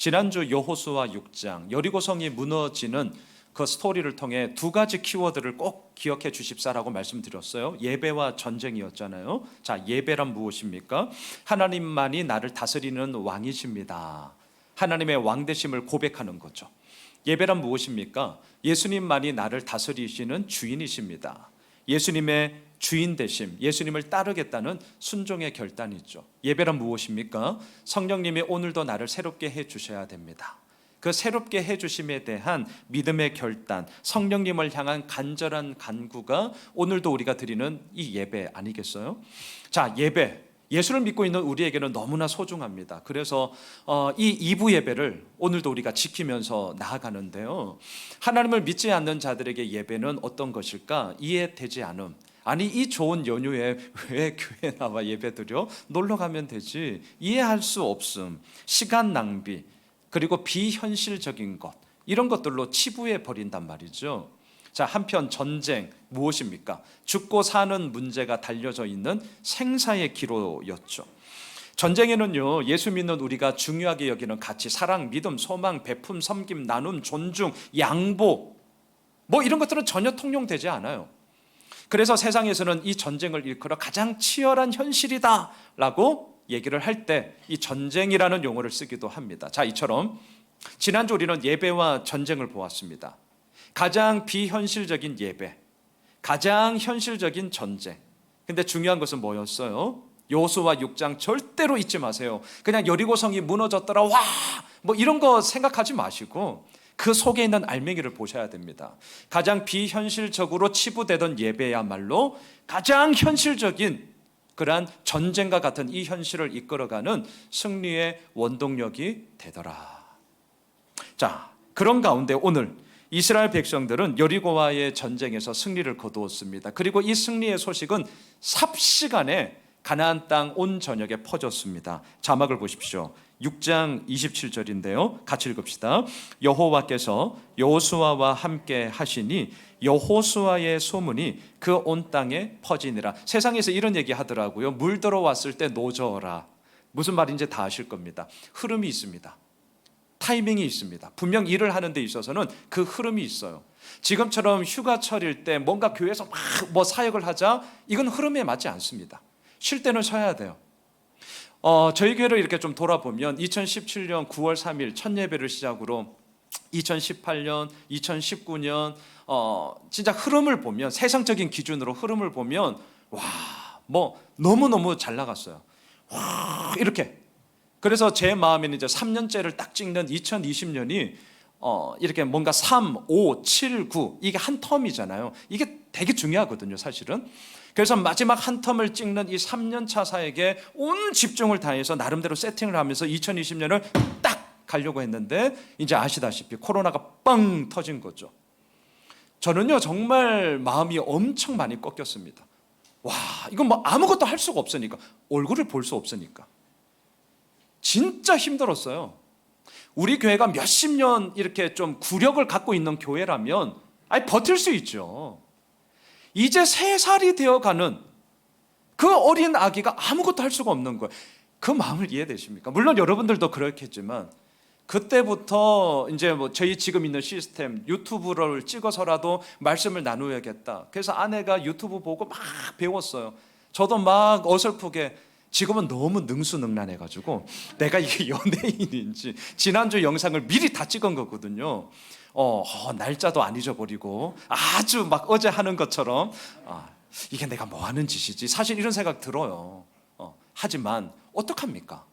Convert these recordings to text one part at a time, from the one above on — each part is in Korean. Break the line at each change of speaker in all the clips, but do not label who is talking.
지난주 여호수아 6장 여리고성이 무너지는 그 스토리를 통해 두 가지 키워드를 꼭 기억해 주십사라고 말씀드렸어요. 예배와 전쟁이었잖아요. 자, 예배란 무엇입니까? 하나님만이 나를 다스리는 왕이십니다. 하나님의 왕되심을 고백하는 거죠. 예배란 무엇입니까? 예수님만이 나를 다스리시는 주인이십니다. 예수님의 주인 되심, 예수님을 따르겠다는 순종의 결단이죠. 예배란 무엇입니까? 성령님이 오늘도 나를 새롭게 해주셔야 됩니다. 그 새롭게 해주심에 대한 믿음의 결단, 성령님을 향한 간절한 간구가 오늘도 우리가 드리는 이 예배 아니겠어요? 자, 예배, 예수를 믿고 있는 우리에게는 너무나 소중합니다. 그래서 이 2부 예배를 오늘도 우리가 지키면서 나아가는데요, 하나님을 믿지 않는 자들에게 예배는 어떤 것일까? 이해되지 않음. 아니, 이 좋은 연휴에 왜 교회 나와 예배드려? 놀러 가면 되지. 이해할 수 없음, 시간 낭비, 그리고 비현실적인 것, 이런 것들로 치부해 버린단 말이죠. 자, 한편 전쟁 무엇입니까? 죽고 사는 문제가 달려져 있는 생사의 기로였죠. 전쟁에는요, 예수 믿는 우리가 중요하게 여기는 가치, 사랑, 믿음, 소망, 베품, 섬김, 나눔, 존중, 양보, 뭐 이런 것들은 전혀 통용되지 않아요. 그래서 세상에서는 이 전쟁을 일컬어 가장 치열한 현실이다라고 얘기를 할 때 이 전쟁이라는 용어를 쓰기도 합니다. 자, 이처럼 지난주 우리는 예배와 전쟁을 보았습니다. 가장 비현실적인 예배, 가장 현실적인 전쟁. 근데 중요한 것은 뭐였어요? 여호수아 6장 절대로 잊지 마세요. 그냥 여리고성이 무너졌더라, 와, 뭐 이런 거 생각하지 마시고 그 속에 있는 알맹이를 보셔야 됩니다. 가장 비현실적으로 치부되던 예배야말로 가장 현실적인 그러한 전쟁과 같은 이 현실을 이끌어가는 승리의 원동력이 되더라. 자, 그런 가운데 오늘 이스라엘 백성들은 여리고와의 전쟁에서 승리를 거두었습니다. 그리고 이 승리의 소식은 삽시간에 가나안 땅 온 전역에 퍼졌습니다. 자막을 보십시오. 6장 27절인데요. 같이 읽읍시다. 여호와께서 여호수아와 함께 하시니 여호수아의 소문이 그 온 땅에 퍼지니라. 세상에서 이런 얘기 하더라고요. 물 들어왔을 때 노져라. 무슨 말인지 다 아실 겁니다. 흐름이 있습니다. 타이밍이 있습니다. 분명 일을 하는 데 있어서는 그 흐름이 있어요. 지금처럼 휴가철일 때 뭔가 교회에서 막 뭐 사역을 하자, 이건 흐름에 맞지 않습니다. 쉴 때는 쉬어야 돼요. 저희 교회를 이렇게 좀 돌아보면 2017년 9월 3일 첫 예배를 시작으로 2018년, 2019년 진짜 흐름을 보면, 세상적인 기준으로 흐름을 보면 와, 뭐 너무너무 잘 나갔어요. 와, 이렇게. 그래서 제 마음에는 이제 3년째를 딱 찍는 2020년이 이렇게 뭔가 3, 5, 7, 9 이게 한 텀이잖아요. 이게 되게 중요하거든요, 사실은. 그래서 마지막 한 텀을 찍는 이 3년차 사에게 온 집중을 다해서 나름대로 세팅을 하면서 2020년을 딱 가려고 했는데 이제 아시다시피 코로나가 빵 터진 거죠. 저는요, 정말 마음이 엄청 많이 꺾였습니다. 와, 이건 뭐 아무것도 할 수가 없으니까, 얼굴을 볼 수 없으니까 진짜 힘들었어요. 우리 교회가 몇십 년 이렇게 좀 구력을 갖고 있는 교회라면 아니 버틸 수 있죠. 이제 3살이 되어가는 그 어린 아기가 아무것도 할 수가 없는 거예요. 그 마음을 이해되십니까? 물론 여러분들도 그렇겠지만 그때부터 이제 뭐 저희 지금 있는 시스템, 유튜브를 찍어서라도 말씀을 나누어야겠다. 그래서 아내가 유튜브 보고 막 배웠어요. 저도 막 어설프게, 지금은 너무 능수능란해가지고 내가 이게 연예인인지 지난주 영상을 미리 다 찍은 거거든요. 날짜도 안 잊어버리고 아주 막 어제 하는 것처럼 이게 내가 뭐 하는 짓이지, 사실 이런 생각 들어요. 하지만 어떡합니까?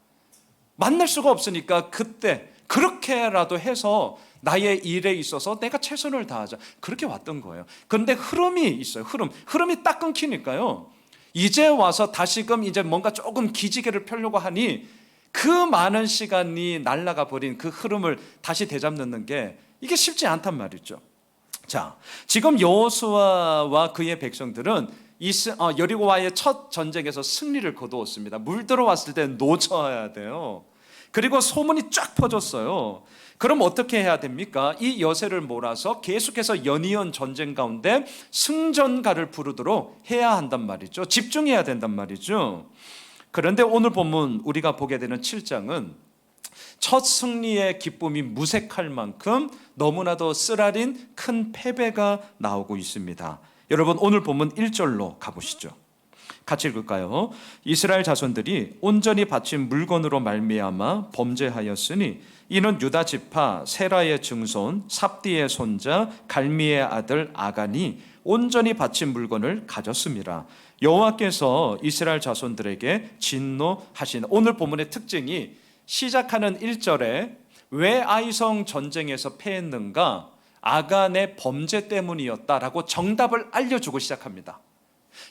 만날 수가 없으니까 그때 그렇게라도 해서 나의 일에 있어서 내가 최선을 다하자, 그렇게 왔던 거예요. 그런데 흐름이 있어요. 흐름이 딱 끊기니까요, 이제 와서 다시금 이제 뭔가 조금 기지개를 펴려고 하니 그 많은 시간이 날아가 버린 그 흐름을 다시 되잡는 게 이게 쉽지 않단 말이죠. 자, 지금 여호수아와 그의 백성들은 여리고와의 첫 전쟁에서 승리를 거두었습니다. 물 들어왔을 때 노져야 돼요. 그리고 소문이 쫙 퍼졌어요. 그럼 어떻게 해야 됩니까? 이 여세를 몰아서 계속해서 연이은 전쟁 가운데 승전가를 부르도록 해야 한단 말이죠. 집중해야 된단 말이죠. 그런데 오늘 본문 우리가 보게 되는 7장은 첫 승리의 기쁨이 무색할 만큼 너무나도 쓰라린 큰 패배가 나오고 있습니다. 여러분, 오늘 본문 1절로 가보시죠. 같이 읽을까요? 이스라엘 자손들이 온전히 바친 물건으로 말미암아 범죄하였으니 이는 유다 지파 세라의 증손 삽디의 손자 갈미의 아들 아간이 온전히 바친 물건을 가졌습니다. 여호와께서 이스라엘 자손들에게 진노하신. 오늘 본문의 특징이 시작하는 1절에 왜 아이성 전쟁에서 패했는가? 아간의 범죄 때문이었다라고 정답을 알려주고 시작합니다.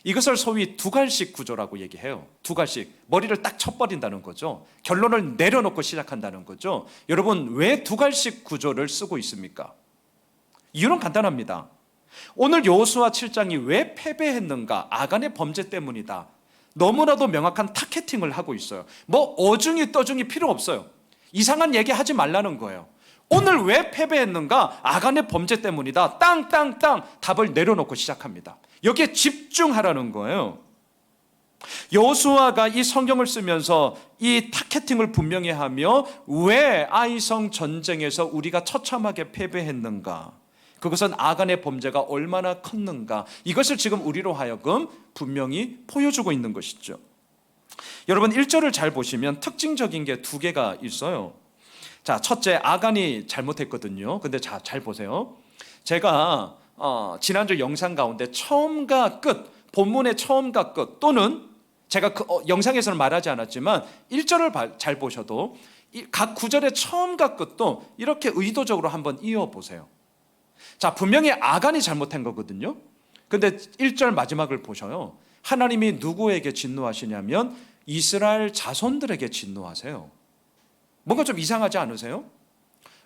이것을 소위 두갈식 구조라고 얘기해요. 두갈식. 머리를 딱 쳐버린다는 거죠. 결론을 내려놓고 시작한다는 거죠. 여러분, 왜 두갈식 구조를 쓰고 있습니까? 이유는 간단합니다. 오늘 여호수아 7장이 왜 패배했는가? 아간의 범죄 때문이다. 너무나도 명확한 타겟팅을 하고 있어요. 뭐 어중이 떠중이 필요 없어요. 이상한 얘기 하지 말라는 거예요. 오늘 왜 패배했는가? 아간의 범죄 때문이다. 땅땅땅 답을 내려놓고 시작합니다. 여기에 집중하라는 거예요. 여호수아가 이 성경을 쓰면서 이 타겟팅을 분명히 하며 왜 아이성 전쟁에서 우리가 처참하게 패배했는가? 그것은 아간의 범죄가 얼마나 컸는가? 이것을 지금 우리로 하여금 분명히 보여주고 있는 것이죠. 여러분, 1절을 잘 보시면 특징적인 게 두 개가 있어요. 자, 첫째, 아간이 잘못했거든요. 근데 잘 보세요. 제가 지난주 영상 가운데 처음과 끝, 본문의 처음과 끝, 또는 제가 영상에서는 말하지 않았지만 1절을 잘 보셔도 각 구절의 처음과 끝도 이렇게 의도적으로 한번 이어보세요. 자, 분명히 아간이 잘못한 거거든요. 근데 1절 마지막을 보셔요. 하나님이 누구에게 진노하시냐면 이스라엘 자손들에게 진노하세요. 뭔가 좀 이상하지 않으세요?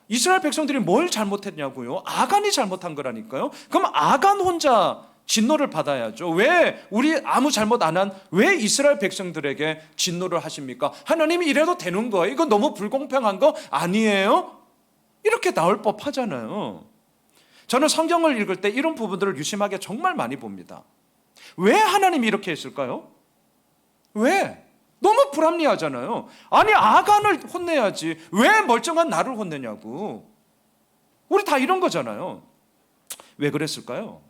이스라엘 백성들이 뭘 잘못했냐고요? 아간이 잘못한 거라니까요. 그럼 아간 혼자 진노를 받아야죠. 왜 우리 아무 잘못 안 한 왜 이스라엘 백성들에게 진노를 하십니까? 하나님이 이래도 되는 거예요? 이거 너무 불공평한 거 아니에요? 이렇게 나올 법하잖아요. 저는 성경을 읽을 때 이런 부분들을 유심하게 정말 많이 봅니다. 왜 하나님이 이렇게 했을까요? 왜? 너무 불합리하잖아요. 아니, 아간을 혼내야지 왜 멀쩡한 나를 혼내냐고. 우리 다 이런 거잖아요. 왜 그랬을까요?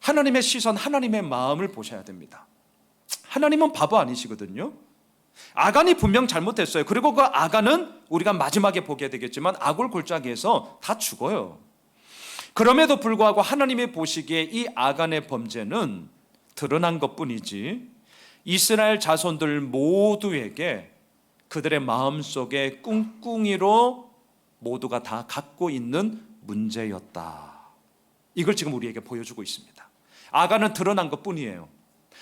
하나님의 시선, 하나님의 마음을 보셔야 됩니다. 하나님은 바보 아니시거든요. 아간이 분명 잘못했어요. 그리고 그 아간은 우리가 마지막에 보게 되겠지만 아골 골짜기에서 다 죽어요. 그럼에도 불구하고 하나님이 보시기에 이 아간의 범죄는 드러난 것뿐이지 이스라엘 자손들 모두에게 그들의 마음속에 꿍꿍이로 모두가 다 갖고 있는 문제였다. 이걸 지금 우리에게 보여주고 있습니다. 아간은 드러난 것뿐이에요.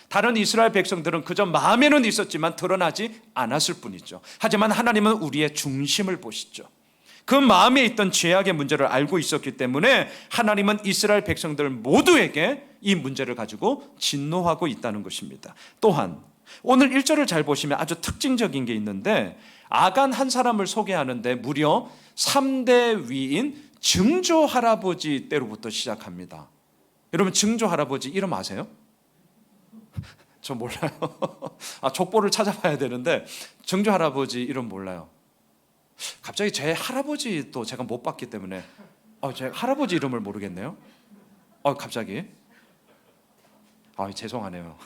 다른 이스라엘 백성들은 그저 마음에는 있었지만 드러나지 않았을 뿐이죠. 하지만 하나님은 우리의 중심을 보시죠. 그 마음에 있던 죄악의 문제를 알고 있었기 때문에 하나님은 이스라엘 백성들 모두에게 이 문제를 가지고 진노하고 있다는 것입니다. 또한 오늘 1절을 잘 보시면 아주 특징적인 게 있는데 아간 한 사람을 소개하는데 무려 3대 위인 증조 할아버지 때로부터 시작합니다. 여러분, 증조 할아버지 이름 아세요? 저 몰라요. 족보를 찾아봐야 되는데 증조 할아버지 이름 몰라요. 갑자기 제 할아버지도 제가 못 봤기 때문에 제 할아버지 이름을 모르겠네요. 갑자기 죄송하네요.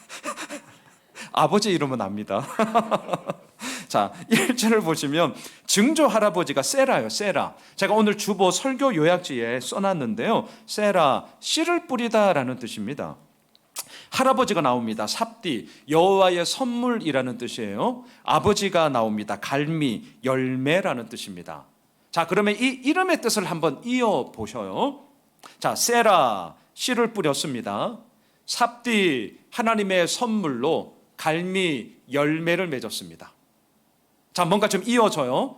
아버지 이름은 압니다. 자, 1절을 보시면 증조 할아버지가 세라예요. 세라. 제가 오늘 주보 설교 요약지에 써놨는데요. 세라, 씨를 뿌리다라는 뜻입니다. 할아버지가 나옵니다. 삽디, 여호와의 선물이라는 뜻이에요. 아버지가 나옵니다. 갈미, 열매라는 뜻입니다. 자, 그러면 이 이름의 뜻을 한번 이어보셔요. 자, 세라, 씨를 뿌렸습니다. 삽디, 하나님의 선물로 갈미, 열매를 맺었습니다. 자, 뭔가 좀 이어져요.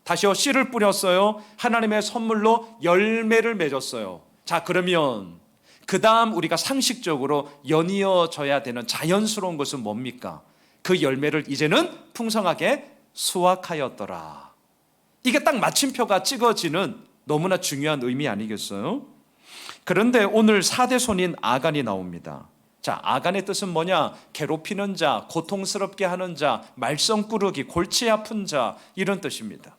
다시요. 씨를 뿌렸어요. 하나님의 선물로 열매를 맺었어요. 자, 그러면 그 다음 우리가 상식적으로 연이어져야 되는 자연스러운 것은 뭡니까? 그 열매를 이제는 풍성하게 수확하였더라. 이게 딱 마침표가 찍어지는 너무나 중요한 의미 아니겠어요? 그런데 오늘 4대 손인 아간이 나옵니다. 자, 아간의 뜻은 뭐냐? 괴롭히는 자, 고통스럽게 하는 자, 말썽꾸러기, 골치 아픈 자, 이런 뜻입니다.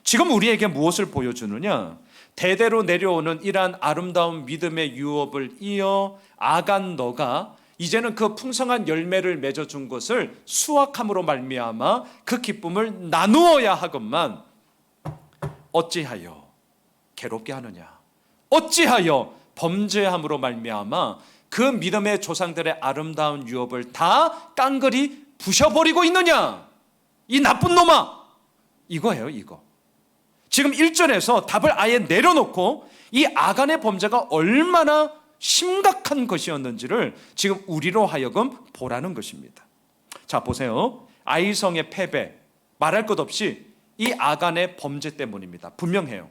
지금 우리에게 무엇을 보여주느냐? 대대로 내려오는 이러한 아름다운 믿음의 유업을 이어 아간 너가 이제는 그 풍성한 열매를 맺어준 것을 수확함으로 말미암아 그 기쁨을 나누어야 하건만 어찌하여 괴롭게 하느냐? 어찌하여 범죄함으로 말미암아 그 믿음의 조상들의 아름다운 유업을 다 깡그리 부셔버리고 있느냐? 이 나쁜 놈아! 이거예요, 이거. 지금 1절에서 답을 아예 내려놓고 이 아간의 범죄가 얼마나 심각한 것이었는지를 지금 우리로 하여금 보라는 것입니다. 자, 보세요. 아이성의 패배, 말할 것 없이 이 아간의 범죄 때문입니다. 분명해요.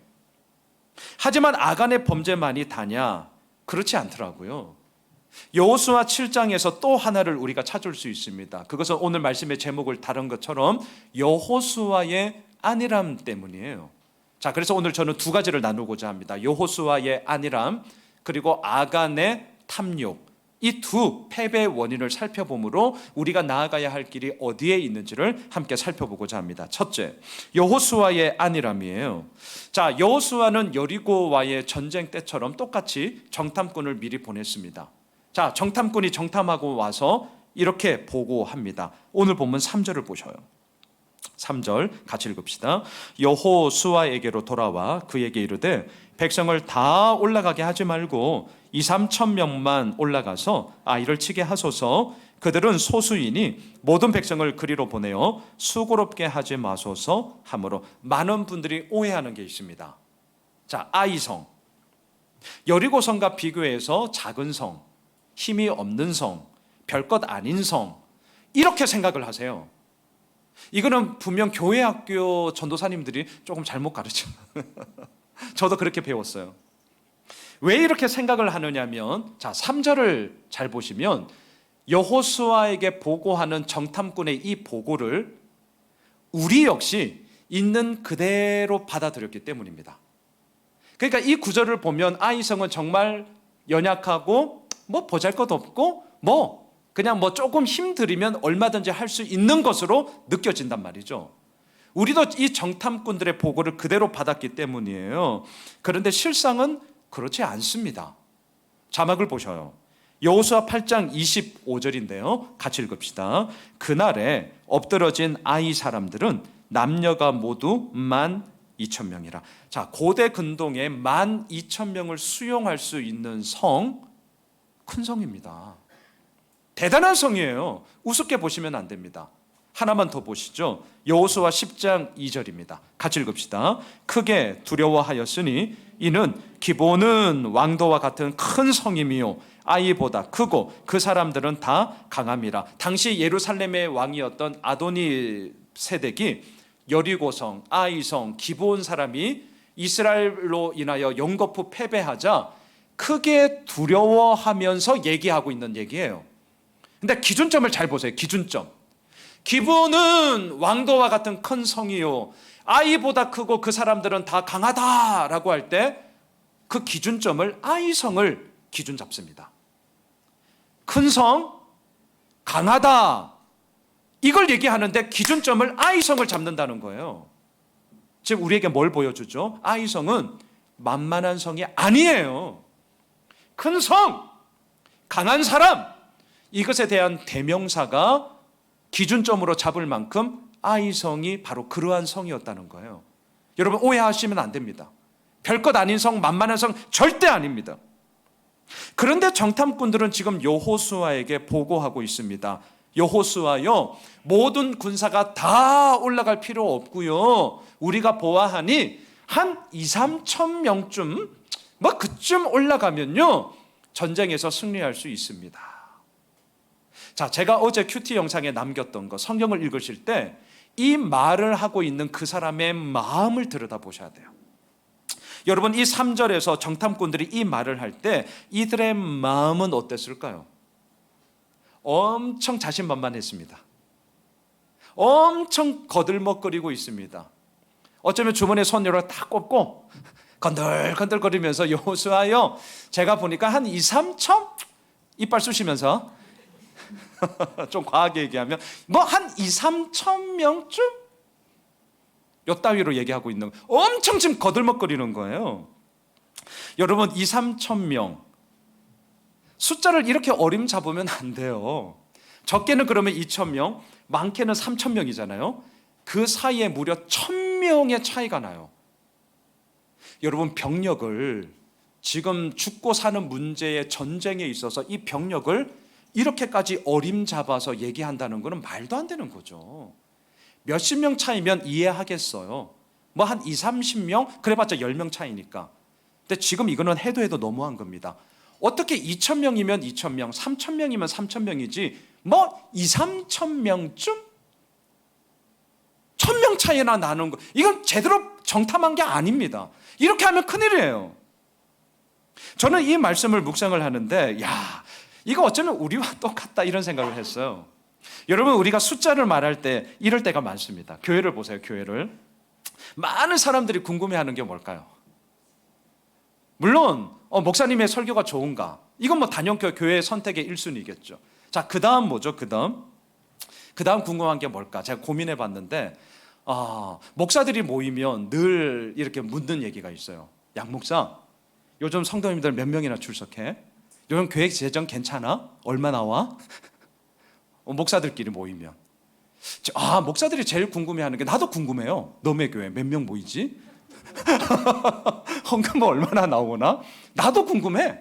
하지만 아간의 범죄만이 다냐? 그렇지 않더라고요. 여호수아 7장에서 또 하나를 우리가 찾을 수 있습니다. 그것은 오늘 말씀의 제목을 다룬 것처럼 여호수아의 안일함 때문이에요. 자, 그래서 오늘 저는 두 가지를 나누고자 합니다. 여호수아의 안일함 그리고 아간의 탐욕, 이 두 패배의 원인을 살펴보므로 우리가 나아가야 할 길이 어디에 있는지를 함께 살펴보고자 합니다. 첫째, 여호수아의 안일함이에요. 자, 여호수아는 여리고와의 전쟁 때처럼 똑같이 정탐꾼을 미리 보냈습니다. 자, 정탐꾼이 정탐하고 와서 이렇게 보고합니다. 오늘 본문 3절을 보셔요. 3절 같이 읽읍시다. 여호수아에게로 돌아와 그에게 이르되 백성을 다 올라가게 하지 말고 2-3천 명만 올라가서 아이를 치게 하소서. 그들은 소수이니 모든 백성을 그리로 보내어 수고롭게 하지 마소서 하므로 많은 분들이 오해하는 게 있습니다. 자, 아이성, 여리고성과 비교해서 작은 성, 힘이 없는 성, 별것 아닌 성, 이렇게 생각을 하세요. 이거는 분명 교회 학교 전도사님들이 조금 잘못 가르쳐. 저도 그렇게 배웠어요. 왜 이렇게 생각을 하느냐면, 자, 3절을 잘 보시면 여호수아에게 보고하는 정탐꾼의 이 보고를 우리 역시 있는 그대로 받아들였기 때문입니다. 그러니까 이 구절을 보면 아이성은 정말 연약하고 뭐 보잘것없고 그냥 조금 힘들이면 얼마든지 할 수 있는 것으로 느껴진단 말이죠. 우리도 이 정탐꾼들의 보고를 그대로 받았기 때문이에요. 그런데 실상은 그렇지 않습니다. 자막을 보셔요. 여호수아 8장 25절인데요. 같이 읽읍시다. 그날에 엎드러진 아이 사람들은 남녀가 모두 12,000명이라. 자, 고대 근동에 12,000명을 수용할 수 있는 성, 큰 성입니다. 대단한 성이에요. 우습게 보시면 안 됩니다. 하나만 더 보시죠. 여호수아 10장 2절입니다. 같이 읽읍시다. 크게 두려워하였으니 이는 기본은 왕도와 같은 큰 성임이요 아이보다 크고 그 사람들은 다 강함이라. 당시 예루살렘의 왕이었던 아도니 세덱이 여리고성, 아이성, 기브온 사람이 이스라엘로 인하여 영거푸 패배하자 크게 두려워하면서 얘기하고 있는 얘기예요. 근데 기준점을 잘 보세요. 기준점. 기브온은 왕도와 같은 큰 성이요 아이보다 크고 그 사람들은 다 강하다라고 할 때 그 기준점을 아이성을 기준 잡습니다. 큰 성, 강하다, 이걸 얘기하는데 기준점을 아이성을 잡는다는 거예요. 지금 우리에게 뭘 보여주죠? 아이성은 만만한 성이 아니에요. 큰 성, 강한 사람, 이것에 대한 대명사가 기준점으로 잡을 만큼 아이성이 바로 그러한 성이었다는 거예요. 여러분 오해하시면 안 됩니다. 별것 아닌 성, 만만한 성 절대 아닙니다. 그런데 정탐꾼들은 지금 여호수아에게 보고하고 있습니다. 여호수아요, 모든 군사가 다 올라갈 필요 없고요, 우리가 보아하니 한 2-3천 명쯤 그쯤 올라가면요 전쟁에서 승리할 수 있습니다. 자, 제가 어제 큐티 영상에 남겼던 거, 성경을 읽으실 때 이 말을 하고 있는 그 사람의 마음을 들여다보셔야 돼요. 여러분 이 3절에서 정탐꾼들이 이 말을 할 때 이들의 마음은 어땠을까요? 엄청 자신만만했습니다. 엄청 거들먹거리고 있습니다. 어쩌면 주머니에 손 여러 다 꼽고 건들건들거리면서 여호수아요, 제가 보니까 한 2-3천 이빨 쑤시면서 좀 과하게 얘기하면 뭐 한 2, 3천 명쯤? 요 따위로 얘기하고 있는 거예요. 엄청 지금 거들먹거리는 거예요. 여러분 2, 3천 명 숫자를 이렇게 어림잡으면 안 돼요. 적게는 그러면 2천 명, 많게는 3천 명이잖아요. 그 사이에 무려 1,000명의 차이가 나요. 여러분 병력을 지금 죽고 사는 문제의 전쟁에 있어서 이 병력을 이렇게까지 어림잡아서 얘기한다는 것은 말도 안 되는 거죠. 몇십 명 차이면 이해하겠어요. 뭐 한 2, 30명? 그래봤자 10명 차이니까. 근데 지금 이거는 해도 너무한 겁니다. 어떻게 2,000명이면 2,000명, 3,000명이면 3,000명이지 뭐 2, 3,000명쯤? 1,000명 차이나 나는 거, 이건 제대로 정탐한 게 아닙니다. 이렇게 하면 큰일이에요. 저는 이 말씀을 묵상을 하는데 야, 이거 어쩌면 우리와 똑같다 이런 생각을 했어요. 여러분 우리가 숫자를 말할 때 이럴 때가 많습니다. 교회를 보세요. 교회를 많은 사람들이 궁금해하는 게 뭘까요? 물론 목사님의 설교가 좋은가, 이건 뭐 단연코 교회 선택의 1순위겠죠. 자, 그 다음 뭐죠? 그 다음 궁금한 게 뭘까? 제가 고민해 봤는데 목사들이 모이면 늘 이렇게 묻는 얘기가 있어요. 양 목사, 요즘 성도님들 몇 명이나 출석해? 요즘 계획 재정 괜찮아? 얼마 나와? 목사들끼리 모이면 목사들이 제일 궁금해하는 게, 나도 궁금해요. 너네 교회 몇 명 모이지? 헌금 얼마나 나오나? 나도 궁금해.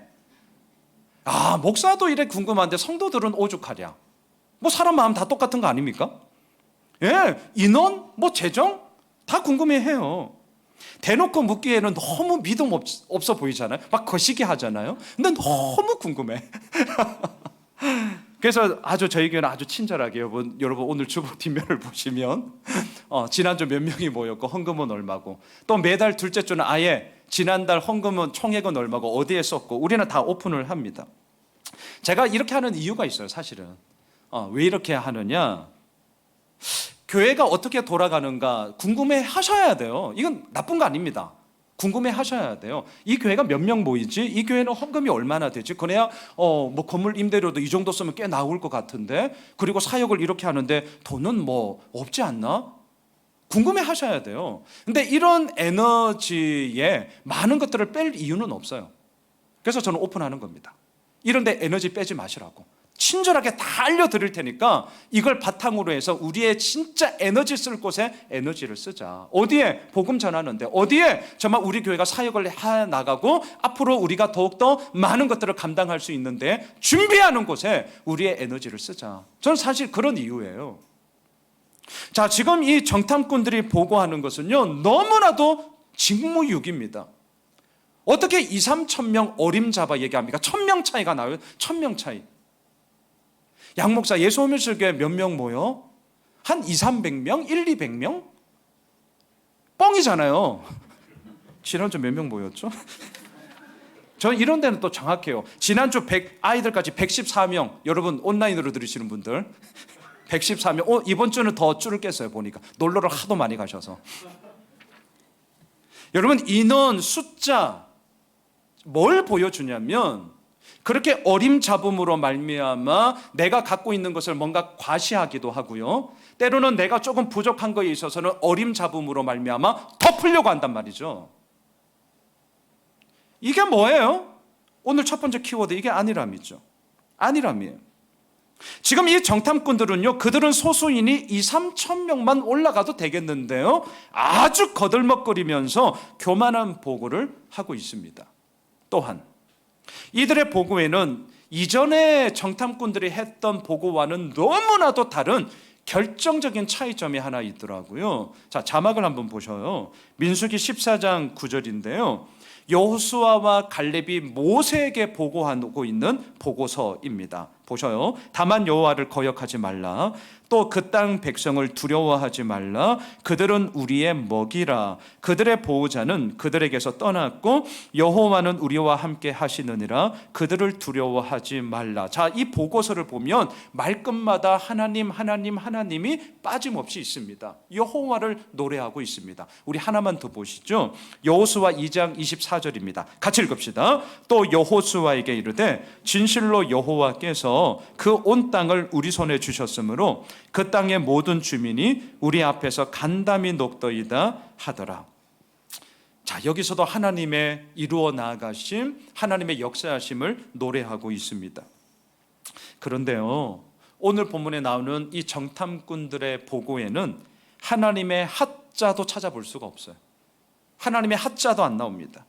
목사도 이래 궁금한데 성도들은 오죽하랴. 뭐 사람 마음 다 똑같은 거 아닙니까? 예, 인원, 뭐 재정 다 궁금해해요. 대놓고 묻기에는 너무 믿음 없어 보이잖아요. 막 거시기 하잖아요. 근데 너무 궁금해. 그래서 아주 저희 교회는 아주 친절하게 여러분 오늘 주보 뒷면을 보시면 지난주 몇 명이 모였고 헌금은 얼마고, 또 매달 둘째 주는 아예 지난달 헌금은 총액은 얼마고 어디에 썼고 우리는 다 오픈을 합니다. 제가 이렇게 하는 이유가 있어요. 사실은 왜 이렇게 하느냐, 교회가 어떻게 돌아가는가 궁금해 하셔야 돼요. 이건 나쁜 거 아닙니다. 궁금해 하셔야 돼요. 이 교회가 몇 명 모이지? 이 교회는 헌금이 얼마나 되지? 그래야 뭐 건물 임대료도 이 정도 쓰면 꽤 나올 것 같은데, 그리고 사역을 이렇게 하는데 돈은 뭐 없지 않나? 궁금해 하셔야 돼요. 근데 이런 에너지에 많은 것들을 뺄 이유는 없어요. 그래서 저는 오픈하는 겁니다. 이런 데 에너지 빼지 마시라고. 친절하게 다 알려드릴 테니까 이걸 바탕으로 해서 우리의 진짜 에너지 쓸 곳에 에너지를 쓰자. 어디에? 복음 전하는데. 어디에? 정말 우리 교회가 사역을 해 나가고 앞으로 우리가 더욱더 많은 것들을 감당할 수 있는데 준비하는 곳에 우리의 에너지를 쓰자. 저는 사실 그런 이유예요. 자, 지금 이 정탐꾼들이 보고하는 것은요, 너무나도 직무유기입니다. 어떻게 2, 3천 명 어림잡아 얘기합니까? 1,000명 차이가 나요. 1,000명 차이. 양 목사, 예수오밀설교회 몇 명 모여? 한 2, 300명? 1, 200명? 뻥이잖아요. 지난주 몇 명 모였죠? 저는 이런 데는 또 정확해요. 지난주 아이들까지 114명. 여러분 온라인으로 들으시는 분들 114명. 이번 주는 더 줄을 깼어요. 보니까 놀러를 하도 많이 가셔서. 여러분 인원, 숫자 뭘 보여주냐면, 그렇게 어림잡음으로 말미암아 내가 갖고 있는 것을 뭔가 과시하기도 하고요, 때로는 내가 조금 부족한 것에 있어서는 어림잡음으로 말미암아 덮으려고 한단 말이죠. 이게 뭐예요? 오늘 첫 번째 키워드, 이게 안일함이죠. 안일함이에요. 지금 이 정탐꾼들은요, 그들은 소수인이 2, 3천 명만 올라가도 되겠는데요, 아주 거들먹거리면서 교만한 보고를 하고 있습니다. 또한 이들의 보고에는 이전에 정탐꾼들이 했던 보고와는 너무나도 다른 결정적인 차이점이 하나 있더라고요. 자, 자막을 한번 보셔요. 민수기 14장 9절인데요. 여호수아와 갈렙이 모세에게 보고하고 있는 보고서입니다. 보셔요. 다만 여호와를 거역하지 말라. 또 그 땅 백성을 두려워하지 말라. 그들은 우리의 먹이라. 그들의 보호자는 그들에게서 떠났고 여호와는 우리와 함께 하시느니라. 그들을 두려워하지 말라. 자, 이 보고서를 보면 말끝마다 하나님이 빠짐없이 있습니다. 여호와를 노래하고 있습니다. 우리 하나만 더 보시죠. 여호수아 2장 24절입니다. 같이 읽읍시다. 또 여호수아에게 이르되 진실로 여호와께서 그 온 땅을 우리 손에 주셨으므로 그 땅의 모든 주민이 우리 앞에서 간담이 녹더이다 하더라. 자, 여기서도 하나님의 이루어 나아가심, 하나님의 역사하심을 노래하고 있습니다. 그런데요, 오늘 본문에 나오는 이 정탐꾼들의 보고에는 하나님의 하자도 찾아볼 수가 없어요. 하나님의 하자도 안 나옵니다.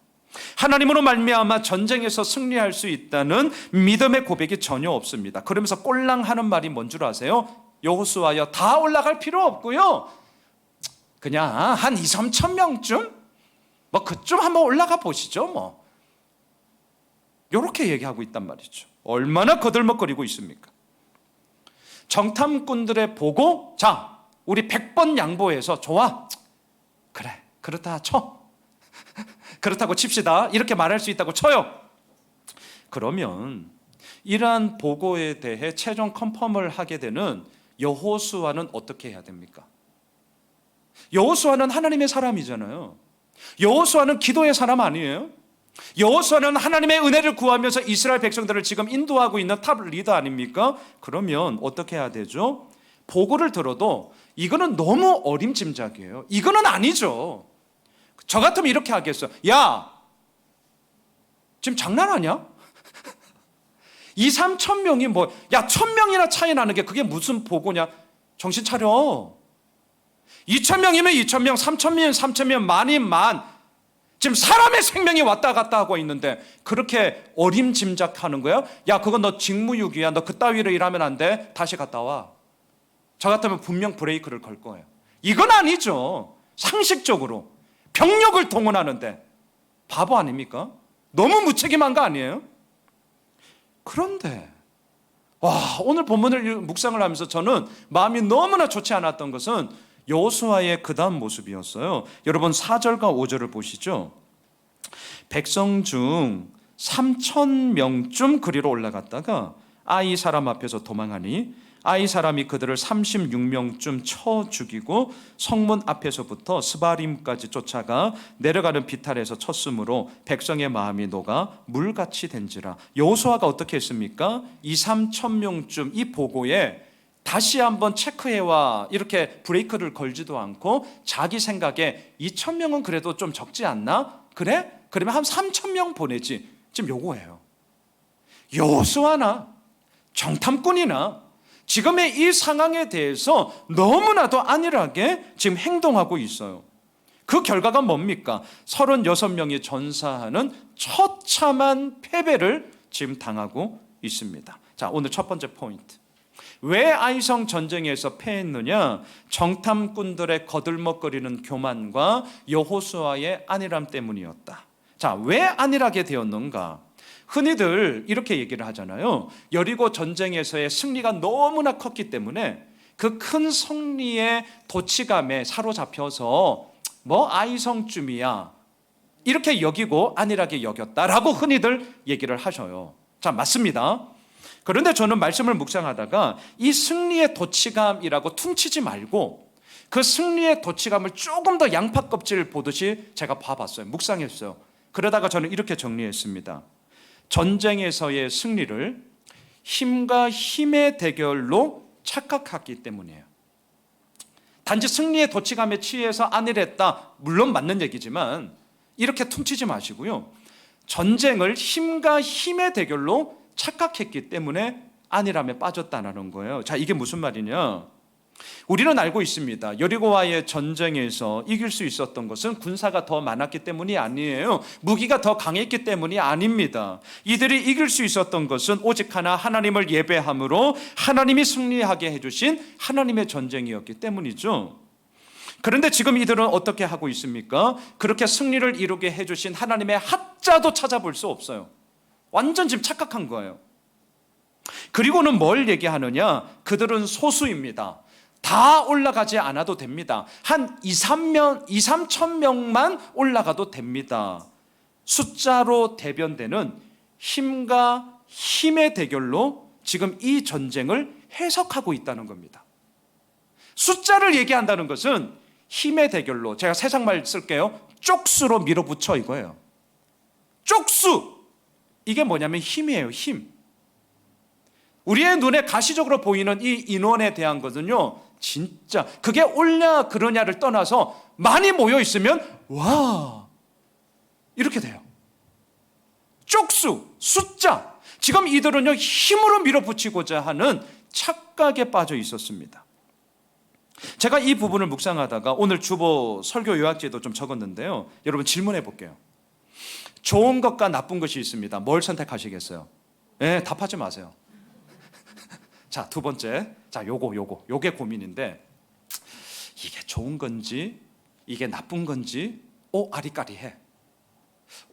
하나님으로 말미암아 전쟁에서 승리할 수 있다는 믿음의 고백이 전혀 없습니다. 그러면서 꼴랑하는 말이 뭔 줄 아세요? 여호수아여, 다 올라갈 필요 없고요, 그냥 한 2-3천 명쯤 그쯤 한번 올라가 보시죠. 이렇게 얘기하고 있단 말이죠. 얼마나 거들먹거리고 있습니까? 정탐꾼들의 보고, 자, 우리 100번 양보해서 좋아, 그래, 그렇다 쳐, 그렇다고 칩시다, 이렇게 말할 수 있다고 쳐요. 그러면 이러한 보고에 대해 최종 컨펌을 하게 되는 여호수아는 어떻게 해야 됩니까? 여호수아는 하나님의 사람이잖아요. 여호수아는 기도의 사람 아니에요? 여호수아는 하나님의 은혜를 구하면서 이스라엘 백성들을 지금 인도하고 있는 탑 리더 아닙니까? 그러면 어떻게 해야 되죠? 보고를 들어도 이거는 너무 어림짐작이에요. 이거는 아니죠. 저 같으면 이렇게 하겠어요. 야, 지금 장난하냐? 2-3천 명이 야, 1,000명이나 차이 나는 게 그게 무슨 보고냐? 정신 차려. 2,000명이면 2,000명, 3,000명이면 3,000명, 만이면 만. 지금 사람의 생명이 왔다 갔다 하고 있는데 그렇게 어림짐작하는 거야? 야, 그건 너 직무유기야. 너 그따위로 일하면 안 돼. 다시 갔다 와. 저 같으면 분명 브레이크를 걸 거예요. 이건 아니죠. 상식적으로 병력을 동원하는데 바보 아닙니까? 너무 무책임한 거 아니에요? 그런데 오늘 본문을 묵상을 하면서 저는 마음이 너무나 좋지 않았던 것은 여호수아의 그 다음 모습이었어요. 여러분 4절과 5절을 보시죠. 백성 중 3,000명쯤 그리로 올라갔다가 아이 사람 앞에서 도망하니 아이 사람이 그들을 36명쯤 쳐 죽이고 성문 앞에서부터 스바림까지 쫓아가 내려가는 비탈에서 쳤으므로 백성의 마음이 녹아 물같이 된지라. 여호수아가 어떻게 했습니까? 2-3,000명쯤 이 보고에 다시 한번 체크해와 이렇게 브레이크를 걸지도 않고 자기 생각에 2,000명은 그래도 좀 적지 않나? 그래? 그러면 한 3,000명 보내지. 지금 요거예요. 여호수아나 정탐꾼이나 지금의 이 상황에 대해서 너무나도 안일하게 지금 행동하고 있어요. 그 결과가 뭡니까? 36명이 전사하는 처참한 패배를 지금 당하고 있습니다. 자, 오늘 첫 번째 포인트. 왜 아이성 전쟁에서 패했느냐? 정탐꾼들의 거들먹거리는 교만과 여호수아의 안일함 때문이었다. 자, 왜 안일하게 되었는가? 흔히들 이렇게 얘기를 하잖아요. 여리고 전쟁에서의 승리가 너무나 컸기 때문에 그 큰 승리의 도취감에 사로잡혀서 아이성쯤이야 이렇게 여기고 안일하게 여겼다라고 흔히들 얘기를 하셔요. 자, 맞습니다. 그런데 저는 말씀을 묵상하다가 이 승리의 도취감이라고 퉁치지 말고 그 승리의 도취감을 조금 더 양파 껍질 보듯이 제가 봐봤어요. 묵상했어요. 그러다가 저는 이렇게 정리했습니다. 전쟁에서의 승리를 힘과 힘의 대결로 착각했기 때문이에요. 단지 승리의 도취감에 취해서 안일했다, 물론 맞는 얘기지만 이렇게 퉁치지 마시고요. 전쟁을 힘과 힘의 대결로 착각했기 때문에 안일함에 빠졌다는 거예요. 자, 이게 무슨 말이냐? 우리는 알고 있습니다. 여리고와의 전쟁에서 이길 수 있었던 것은 군사가 더 많았기 때문이 아니에요. 무기가 더 강했기 때문이 아닙니다. 이들이 이길 수 있었던 것은 오직 하나, 하나님을 예배함으로 하나님이 승리하게 해주신 하나님의 전쟁이었기 때문이죠. 그런데 지금 이들은 어떻게 하고 있습니까? 그렇게 승리를 이루게 해주신 하나님의 하자도 찾아볼 수 없어요. 완전 지금 착각한 거예요. 그리고는 뭘 얘기하느냐? 그들은 소수입니다. 다 올라가지 않아도 됩니다. 한 2, 3천 명만 올라가도 됩니다. 숫자로 대변되는 힘과 힘의 대결로 지금 이 전쟁을 해석하고 있다는 겁니다. 숫자를 얘기한다는 것은 힘의 대결로, 제가 세상말 쓸게요, 쪽수로 밀어붙여 이거예요. 쪽수, 이게 뭐냐면 힘이에요. 힘. 우리의 눈에 가시적으로 보이는 이 인원에 대한 것은요, 진짜 그게 옳냐 그러냐를 떠나서 많이 모여 있으면 와, 이렇게 돼요. 쪽수, 숫자. 지금 이들은요, 힘으로 밀어붙이고자 하는 착각에 빠져 있었습니다. 제가 이 부분을 묵상하다가 오늘 주보 설교 요약지에도 좀 적었는데요, 여러분 질문해 볼게요. 좋은 것과 나쁜 것이 있습니다. 뭘 선택하시겠어요? 네, 답하지 마세요. 자, 두 번째. 자, 요게 고민인데, 이게 좋은 건지 이게 나쁜 건지 아리까리해.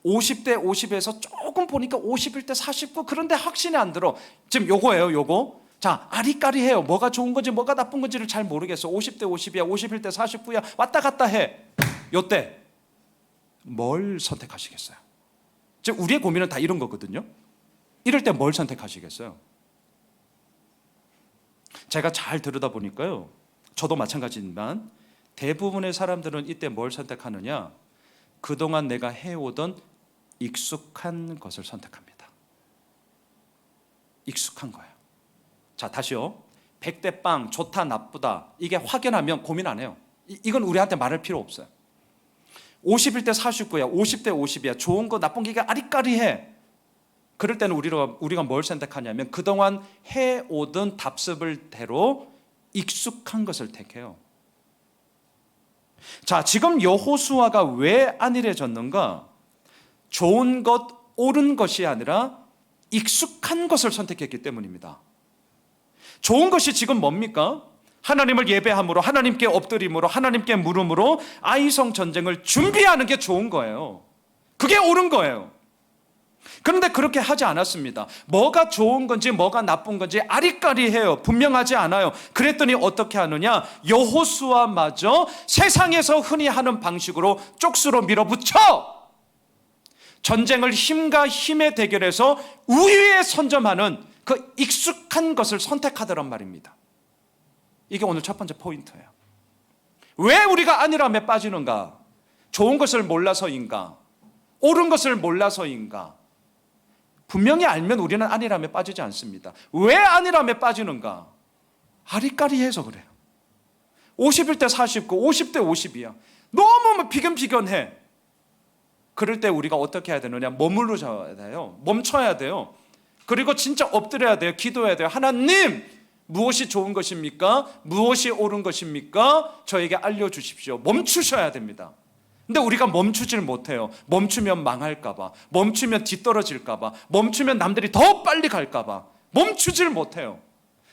50대 50에서 조금 보니까 51대 49, 그런데 확신이 안 들어. 지금 요거예요, 요거. 자, 아리까리해요. 뭐가 좋은 건지 뭐가 나쁜 건지를 잘 모르겠어. 50대 50이야, 51대 49야, 왔다 갔다 해. 요때 뭘 선택하시겠어요? 즉 우리의 고민은 다 이런 거거든요. 이럴 때 뭘 선택하시겠어요? 제가 잘 들여다보니까요, 저도 마찬가지지만 대부분의 사람들은 이때 뭘 선택하느냐? 그동안 내가 해오던 익숙한 것을 선택합니다. 익숙한 거예요. 자, 다시요. 100대 빵, 좋다 나쁘다, 이게 확연하면 고민 안 해요. 이건 우리한테 말할 필요 없어요. 51대 49야, 50대 50이야, 좋은 거 나쁜 게 아리까리해. 그럴 때는 우리가 뭘 선택하냐면 그동안 해오던 답습을대로 익숙한 것을 택해요. 자, 지금 여호수아가 왜 안일해졌는가? 좋은 것, 옳은 것이 아니라 익숙한 것을 선택했기 때문입니다. 좋은 것이 지금 뭡니까? 하나님을 예배함으로, 하나님께 엎드림으로, 하나님께 물음으로 아이성 전쟁을 준비하는 게 좋은 거예요. 그게 옳은 거예요. 그런데 그렇게 하지 않았습니다. 뭐가 좋은 건지 뭐가 나쁜 건지 아리까리해요. 분명하지 않아요. 그랬더니 어떻게 하느냐? 여호수아마저 세상에서 흔히 하는 방식으로 쪽수로 밀어붙여 전쟁을 힘과 힘의 대결에서 우위에 선점하는 그 익숙한 것을 선택하더란 말입니다. 이게 오늘 첫 번째 포인트예요. 왜 우리가 안일함에 빠지는가? 좋은 것을 몰라서인가? 옳은 것을 몰라서인가? 분명히 알면 우리는 안일함에 빠지지 않습니다. 왜 안일함에 빠지는가? 아리까리해서 그래요. 51대 49, 50대 50이야. 너무 비견비견해. 그럴 때 우리가 어떻게 해야 되느냐? 머물러야 돼요. 멈춰야 돼요. 그리고 진짜 엎드려야 돼요. 기도해야 돼요. 하나님, 무엇이 좋은 것입니까? 무엇이 옳은 것입니까? 저에게 알려주십시오. 멈추셔야 됩니다. 근데 우리가 멈추질 못해요. 멈추면 망할까 봐, 멈추면 뒤떨어질까 봐, 멈추면 남들이 더 빨리 갈까 봐 멈추질 못해요.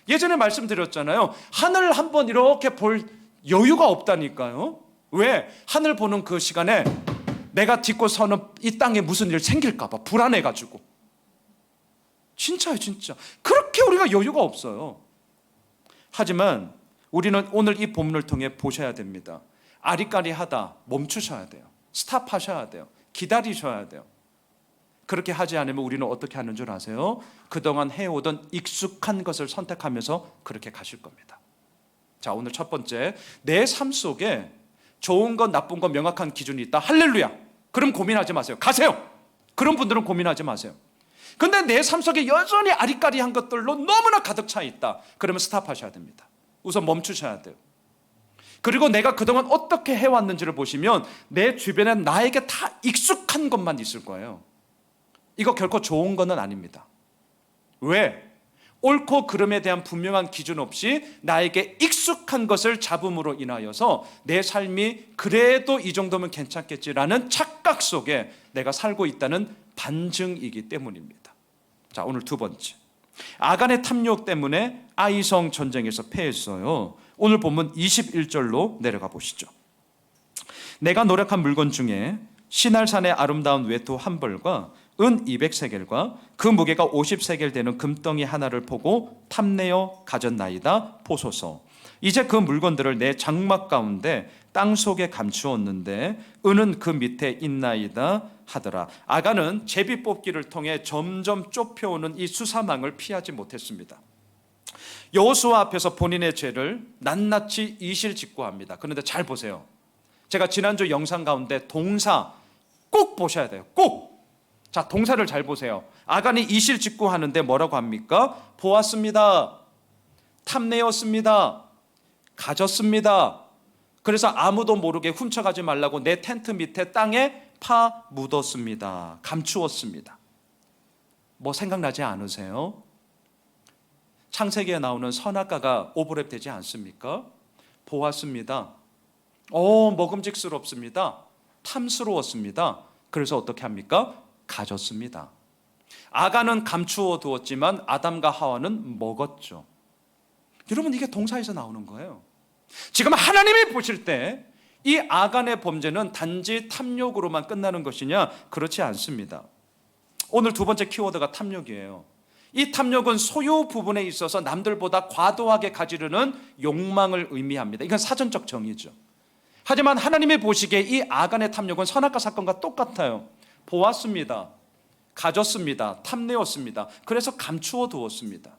예전에 말씀드렸잖아요. 하늘 한번 이렇게 볼 여유가 없다니까요. 왜? 하늘 보는 그 시간에 내가 딛고 서는 이 땅에 무슨 일 생길까 봐 불안해가지고. 진짜요, 진짜. 그렇게 우리가 여유가 없어요. 하지만 우리는 오늘 이 본문을 통해 보셔야 됩니다. 아리까리하다, 멈추셔야 돼요. 스탑하셔야 돼요. 기다리셔야 돼요. 그렇게 하지 않으면 우리는 어떻게 하는 줄 아세요? 그동안 해오던 익숙한 것을 선택하면서 그렇게 가실 겁니다. 자, 오늘 첫 번째, 내 삶 속에 좋은 것 나쁜 것 명확한 기준이 있다. 할렐루야. 그럼 고민하지 마세요. 가세요. 그런 분들은 고민하지 마세요. 근데 내 삶 속에 여전히 아리까리한 것들로 너무나 가득 차 있다. 그러면 스탑하셔야 됩니다. 우선 멈추셔야 돼요. 그리고 내가 그동안 어떻게 해왔는지를 보시면 내 주변에 나에게 다 익숙한 것만 있을 거예요. 이거 결코 좋은 것은 아닙니다. 왜? 옳고 그름에 대한 분명한 기준 없이 나에게 익숙한 것을 잡음으로 인하여서 내 삶이 그래도 이 정도면 괜찮겠지라는 착각 속에 내가 살고 있다는 반증이기 때문입니다. 자, 오늘 두 번째, 아간의 탐욕 때문에 아이성 전쟁에서 패했어요. 오늘 본문 21절로 내려가 보시죠. 내가 노력한 물건 중에 시날산의 아름다운 외투 한 벌과 은 200세겔과 그 무게가 50세겔 되는 금덩이 하나를 보고 탐내어 가졌나이다 보소서. 이제 그 물건들을 내 장막 가운데 땅 속에 감추었는데 은은 그 밑에 있나이다 하더라. 아간은 제비 뽑기를 통해 점점 좁혀오는 이 수사망을 피하지 못했습니다. 여호수아 앞에서 본인의 죄를 낱낱이 이실직고합니다. 그런데 잘 보세요. 제가 지난주 영상 가운데 동사 꼭 보셔야 돼요. 꼭. 자, 동사를 잘 보세요. 아간이 이실직고하는데 뭐라고 합니까? 보았습니다. 탐내었습니다. 가졌습니다. 그래서 아무도 모르게 훔쳐가지 말라고 내 텐트 밑에 땅에 파 묻었습니다. 감추었습니다. 뭐 생각나지 않으세요? 창세기에 나오는 선악과가 오버랩 되지 않습니까? 보았습니다. 먹음직스럽습니다. 탐스러웠습니다. 그래서 어떻게 합니까? 가졌습니다. 아간은 감추어 두었지만 아담과 하와는 먹었죠. 여러분, 이게 동사에서 나오는 거예요. 지금 하나님이 보실 때 이 아간의 범죄는 단지 탐욕으로만 끝나는 것이냐? 그렇지 않습니다. 오늘 두 번째 키워드가 탐욕이에요. 이 탐욕은 소유 부분에 있어서 남들보다 과도하게 가지려는 욕망을 의미합니다. 이건 사전적 정의죠. 하지만 하나님이 보시기에 이 아간의 탐욕은 선악과 사건과 똑같아요. 보았습니다. 가졌습니다. 탐내었습니다. 그래서 감추어 두었습니다.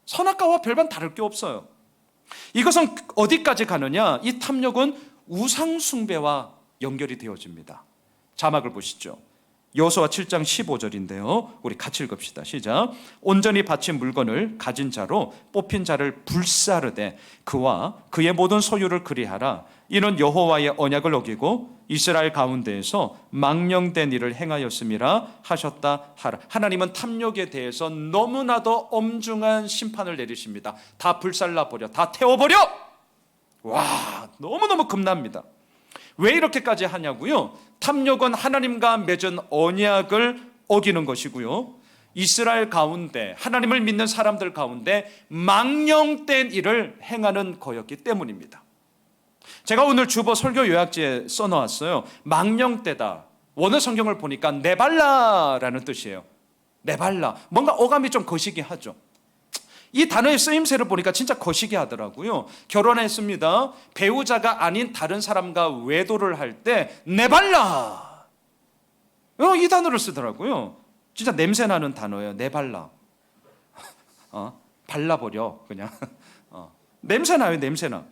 선악과와 별반 다를 게 없어요. 이것은 어디까지 가느냐? 이 탐욕은 우상 숭배와 연결이 되어집니다. 자막을 보시죠. 여호수아 7장 15절인데요. 우리 같이 읽읍시다. 시작. 온전히 바친 물건을 가진 자로 뽑힌 자를 불사르되 그와 그의 모든 소유를 그리하라. 이는 여호와의 언약을 어기고 이스라엘 가운데에서 망령된 일을 행하였음이라 하셨다 하라. 하나님은 탐욕에 대해서 너무나도 엄중한 심판을 내리십니다. 다 불살라버려, 다 태워버려. 와, 너무너무 겁납니다. 왜 이렇게까지 하냐고요? 탐욕은 하나님과 맺은 언약을 어기는 것이고요, 이스라엘 가운데 하나님을 믿는 사람들 가운데 망령된 일을 행하는 거였기 때문입니다. 제가 오늘 주보 설교 요약지에 써놓았어요. 망령되다. 원어 성경을 보니까 네발라라는 뜻이에요. 네발라. 뭔가 어감이 좀 거시기 하죠. 이 단어의 쓰임새를 보니까 진짜 거시기 하더라고요. 결혼했습니다. 배우자가 아닌 다른 사람과 외도를 할 때 네발라, 이 단어를 쓰더라고요. 진짜 냄새나는 단어예요. 네발라. 발라버려 그냥. 냄새나요. 냄새나.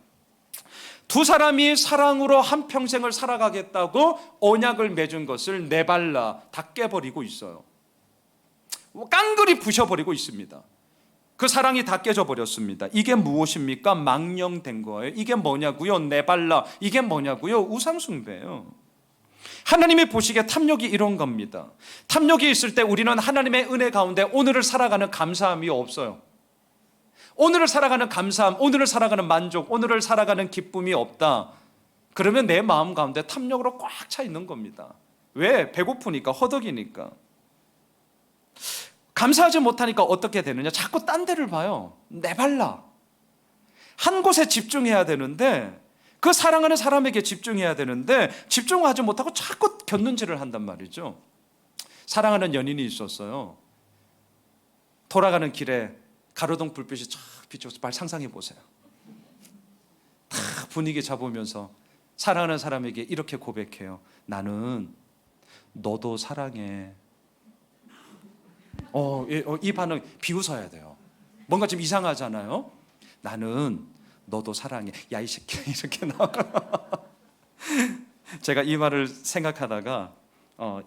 두 사람이 사랑으로 한평생을 살아가겠다고 언약을 맺은 것을 네발라, 다 깨버리고 있어요. 깡그리 부셔버리고 있습니다. 그 사랑이 다 깨져버렸습니다. 이게 무엇입니까? 망령된 거예요. 이게 뭐냐고요? 네발라. 이게 뭐냐고요? 우상숭배예요. 하나님이 보시기에 탐욕이 이런 겁니다. 탐욕이 있을 때 우리는 하나님의 은혜 가운데 오늘을 살아가는 감사함이 없어요. 오늘을 살아가는 감사함, 오늘을 살아가는 만족, 오늘을 살아가는 기쁨이 없다. 그러면 내 마음 가운데 탐욕으로 꽉 차 있는 겁니다. 왜? 배고프니까, 허덕이니까. 감사하지 못하니까 어떻게 되느냐? 자꾸 딴 데를 봐요. 네발라. 한 곳에 집중해야 되는데, 그 사랑하는 사람에게 집중해야 되는데 집중하지 못하고 자꾸 곁눈질을 한단 말이죠. 사랑하는 연인이 있었어요. 돌아가는 길에 가로등 불빛이 쫙 비춰서 말 상상해 보세요. 다 분위기 잡으면서 사랑하는 사람에게 이렇게 고백해요. 나는 너도 사랑해. 이 반응 비웃어야 돼요. 뭔가 좀 이상하잖아요. 나는 너도 사랑해. 야, 이 새끼, 이렇게 나와. 제가 이 말을 생각하다가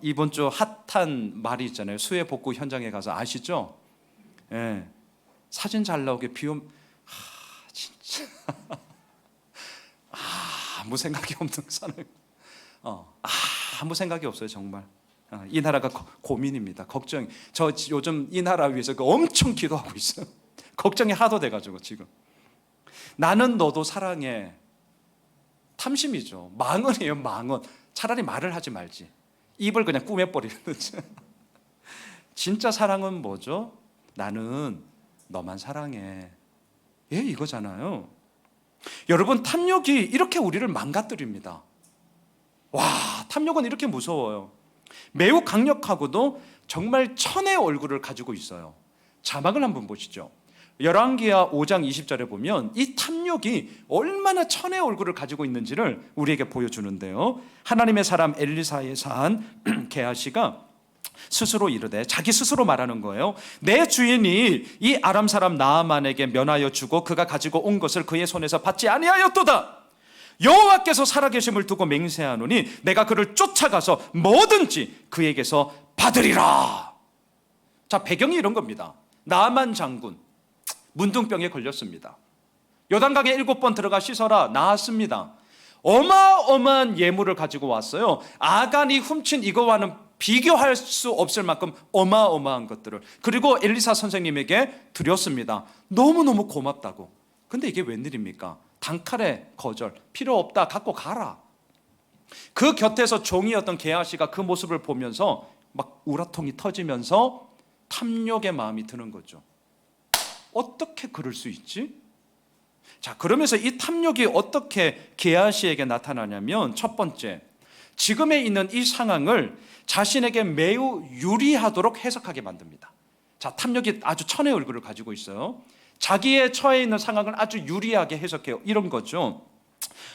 이번 주 핫한 말이 있잖아요. 수해 복구 현장에 가서 아시죠? 예. 사진 잘 나오게 비움. 진짜. 아무 생각이 없는 사람. 아무 생각이 없어요, 정말. 이 나라가 고민입니다. 걱정. 저 요즘 이 나라 위해서 엄청 기도하고 있어요. 걱정이 하도 돼가지고 지금. 나는 너도 사랑해. 탐심이죠. 망언이에요, 망언. 차라리 말을 하지 말지. 입을 그냥 꾸며버리는 거죠. 진짜 사랑은 뭐죠? 나는 너만 사랑해. 예, 이거잖아요. 여러분, 탐욕이 이렇게 우리를 망가뜨립니다. 와, 탐욕은 이렇게 무서워요. 매우 강력하고도 정말 천의 얼굴을 가지고 있어요. 자막을 한번 보시죠. 열왕기하 5장 20절에 보면 이 탐욕이 얼마나 천의 얼굴을 가지고 있는지를 우리에게 보여주는데요. 하나님의 사람 엘리사의 산 게하시가 스스로 이르되, 자기 스스로 말하는 거예요. 내 주인이 이 아람 사람 나아만에게 면하여 주고 그가 가지고 온 것을 그의 손에서 받지 아니하였도다. 여호와께서 살아계심을 두고 맹세하노니 내가 그를 쫓아가서 뭐든지 그에게서 받으리라. 자, 배경이 이런 겁니다. 나아만 장군 문둥병에 걸렸습니다. 요단강에 7번 들어가 씻어라, 나았습니다. 어마어마한 예물을 가지고 왔어요. 아간이 훔친 이거와는 비교할 수 없을 만큼 어마어마한 것들을, 그리고 엘리사 선생님에게 드렸습니다. 너무너무 고맙다고. 근데 이게 웬일입니까? 단칼에 거절, 필요 없다, 갖고 가라. 그 곁에서 종이었던 게하시가 그 모습을 보면서 막 우라통이 터지면서 탐욕의 마음이 드는 거죠. 어떻게 그럴 수 있지? 자, 그러면서 이 탐욕이 어떻게 게하시에게 나타나냐면, 첫 번째, 지금에 있는 이 상황을 자신에게 매우 유리하도록 해석하게 만듭니다. 자, 탐욕이 아주 천의 얼굴을 가지고 있어요. 자기의 처해 있는 상황을 아주 유리하게 해석해요. 이런 거죠.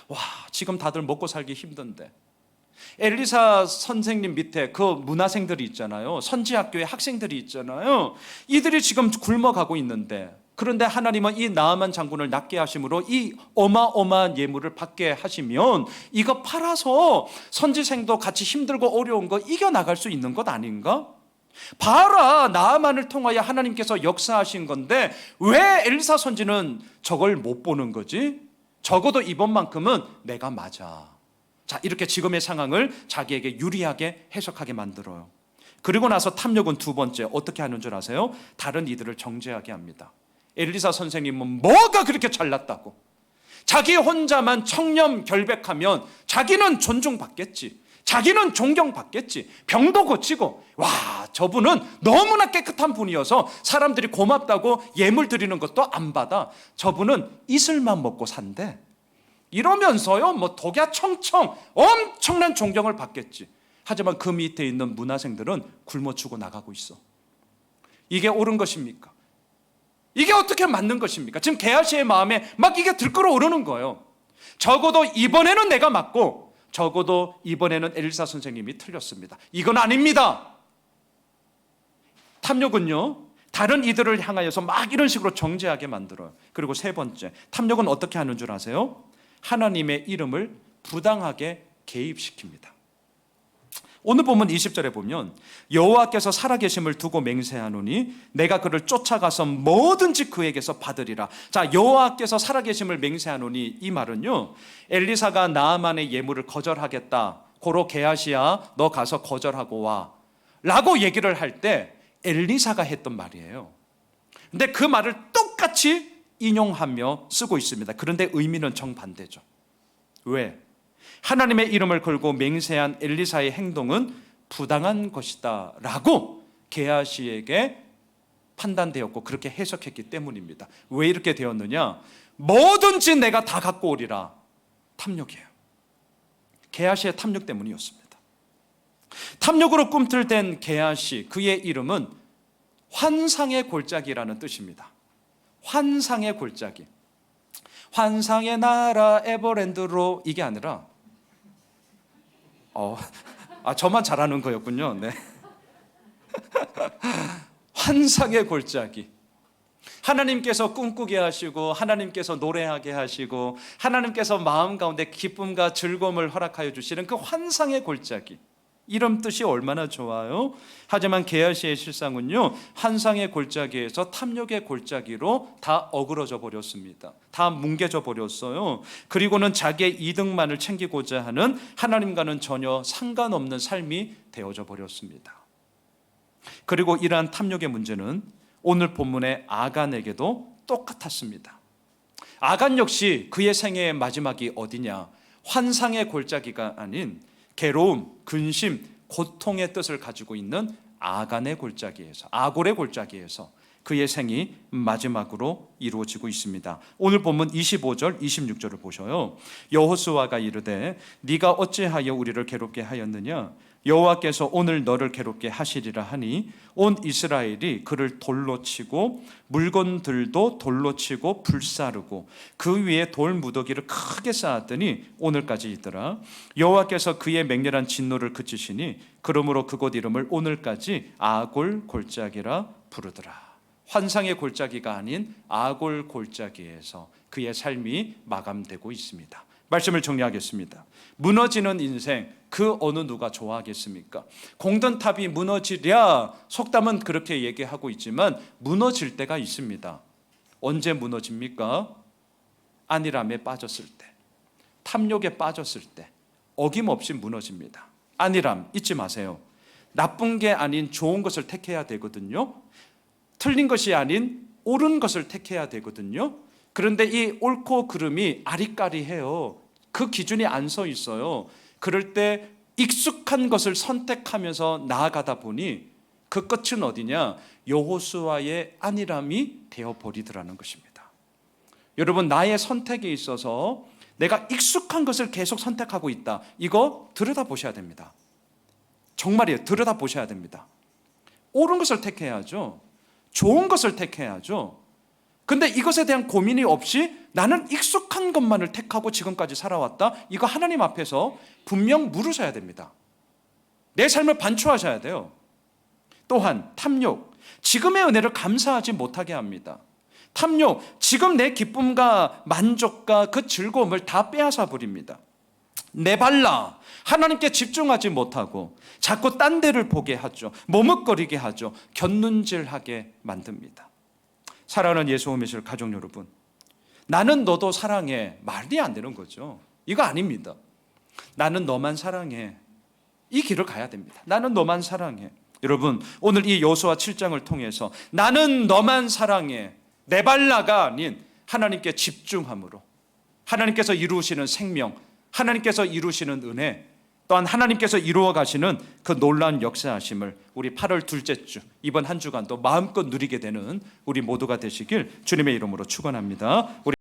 와, 지금 다들 먹고 살기 힘든데 엘리사 선생님 밑에 그 문화생들이 있잖아요. 선지학교의 학생들이 있잖아요. 이들이 지금 굶어가고 있는데, 그런데 하나님은 이 나아만 장군을 낫게 하심으로 이 어마어마한 예물을 받게 하시면 이거 팔아서 선지생도 같이 힘들고 어려운 거 이겨나갈 수 있는 것 아닌가? 봐라, 나아만을 통하여 하나님께서 역사하신 건데 왜 엘리사 선지는 저걸 못 보는 거지? 적어도 이번만큼은 내가 맞아. 자, 이렇게 지금의 상황을 자기에게 유리하게 해석하게 만들어요. 그리고 나서 탐욕은 두 번째, 어떻게 하는 줄 아세요? 다른 이들을 정죄하게 합니다. 엘리사 선생님은 뭐가 그렇게 잘났다고? 자기 혼자만 청렴 결백하면 자기는 존중받겠지, 자기는 존경받겠지, 병도 고치고, 와, 저분은 너무나 깨끗한 분이어서 사람들이 고맙다고 예물 드리는 것도 안 받아, 저분은 이슬만 먹고 산대, 이러면서요 뭐 독야청청 엄청난 존경을 받겠지. 하지만 그 밑에 있는 문화생들은 굶어 죽어 나가고 있어. 이게 옳은 것입니까? 이게 어떻게 맞는 것입니까? 지금 게하시의 마음에 막 이게 들끓어 오르는 거예요. 적어도 이번에는 내가 맞고, 적어도 이번에는 엘리사 선생님이 틀렸습니다. 이건 아닙니다. 탐욕은요 다른 이들을 향하여서 막 이런 식으로 정죄하게 만들어요. 그리고 세 번째, 탐욕은 어떻게 하는 줄 아세요? 하나님의 이름을 부당하게 개입시킵니다. 오늘 본문 20절에 보면 여호와께서 살아계심을 두고 맹세하노니 내가 그를 쫓아가서 뭐든지 그에게서 받으리라. 자, 여호와께서 살아계심을 맹세하노니, 이 말은요 엘리사가 나아만의 예물을 거절하겠다, 고로 게하시야 너 가서 거절하고 와 라고 얘기를 할 때 엘리사가 했던 말이에요. 근데 그 말을 똑같이 인용하며 쓰고 있습니다. 그런데 의미는 정반대죠. 왜? 하나님의 이름을 걸고 맹세한 엘리사의 행동은 부당한 것이다 라고 게하시에게 판단되었고 그렇게 해석했기 때문입니다. 왜 이렇게 되었느냐? 뭐든지 내가 다 갖고 오리라. 탐욕이에요. 게하시의 탐욕 때문이었습니다. 탐욕으로 꿈틀댄 게하시, 그의 이름은 환상의 골짜기라는 뜻입니다. 환상의 골짜기, 환상의 나라 에버랜드로, 이게 아니라 저만 잘하는 거였군요. 네. 환상의 골짜기. 하나님께서 꿈꾸게 하시고, 하나님께서 노래하게 하시고, 하나님께서 마음 가운데 기쁨과 즐거움을 허락하여 주시는 그 환상의 골짜기. 이런 뜻이 얼마나 좋아요. 하지만 게하시의 실상은요 환상의 골짜기에서 탐욕의 골짜기로 다 어그러져 버렸습니다. 다 뭉개져 버렸어요. 그리고는 자기의 이득만을 챙기고자 하는 하나님과는 전혀 상관없는 삶이 되어져 버렸습니다. 그리고 이러한 탐욕의 문제는 오늘 본문의 아간에게도 똑같았습니다. 아간 역시 그의 생애의 마지막이 어디냐? 환상의 골짜기가 아닌 괴로움, 근심, 고통의 뜻을 가지고 있는 아간의 골짜기에서, 아골의 골짜기에서 그의 생이 마지막으로 이루어지고 있습니다. 오늘 본문 25절 26절을 보셔요. 여호수아가 이르되 네가 어찌하여 우리를 괴롭게 하였느냐? 여호와께서 오늘 너를 괴롭게 하시리라 하니 온 이스라엘이 그를 돌로 치고 물건들도 돌로 치고 불사르고 그 위에 돌 무더기를 크게 쌓았더니 오늘까지 있더라. 여호와께서 그의 맹렬한 진노를 그치시니 그러므로 그곳 이름을 오늘까지 아골 골짜기라 부르더라. 환상의 골짜기가 아닌 아골 골짜기에서 그의 삶이 마감되고 있습니다. 말씀을 정리하겠습니다. 무너지는 인생, 그 어느 누가 좋아하겠습니까? 공든탑이 무너지랴, 속담은 그렇게 얘기하고 있지만 무너질 때가 있습니다. 언제 무너집니까? 안일함에 빠졌을 때, 탐욕에 빠졌을 때 어김없이 무너집니다. 안일함 잊지 마세요. 나쁜 게 아닌 좋은 것을 택해야 되거든요. 틀린 것이 아닌 옳은 것을 택해야 되거든요. 그런데 이 옳고 그름이 아리까리해요. 그 기준이 안 서 있어요. 그럴 때 익숙한 것을 선택하면서 나아가다 보니 그 끝은 어디냐? 여호수아의 안일함이 되어버리더라는 것입니다. 여러분, 나의 선택에 있어서 내가 익숙한 것을 계속 선택하고 있다. 이거 들여다보셔야 됩니다. 정말이에요. 들여다보셔야 됩니다. 옳은 것을 택해야죠. 좋은 것을 택해야죠. 근데 이것에 대한 고민이 없이 나는 익숙한 것만을 택하고 지금까지 살아왔다. 이거 하나님 앞에서 분명 물으셔야 됩니다. 내 삶을 반추하셔야 돼요. 또한 탐욕, 지금의 은혜를 감사하지 못하게 합니다. 탐욕, 지금 내 기쁨과 만족과 그 즐거움을 다 빼앗아 버립니다. 내발라, 하나님께 집중하지 못하고 자꾸 딴 데를 보게 하죠. 머뭇거리게 하죠. 곁눈질하게 만듭니다. 사랑하는 예수 오미실 가족 여러분, 나는 너도 사랑해, 말이 안 되는 거죠. 이거 아닙니다. 나는 너만 사랑해, 이 길을 가야 됩니다. 나는 너만 사랑해. 여러분, 오늘 이 여호수아 7장을 통해서 나는 너만 사랑해, 내발라가 아닌 하나님께 집중함으로 하나님께서 이루시는 생명, 하나님께서 이루시는 은혜, 또한 하나님께서 이루어 가시는 그 놀라운 역사하심을 우리 8월 둘째 주 이번 한 주간도 마음껏 누리게 되는 우리 모두가 되시길 주님의 이름으로 축원합니다.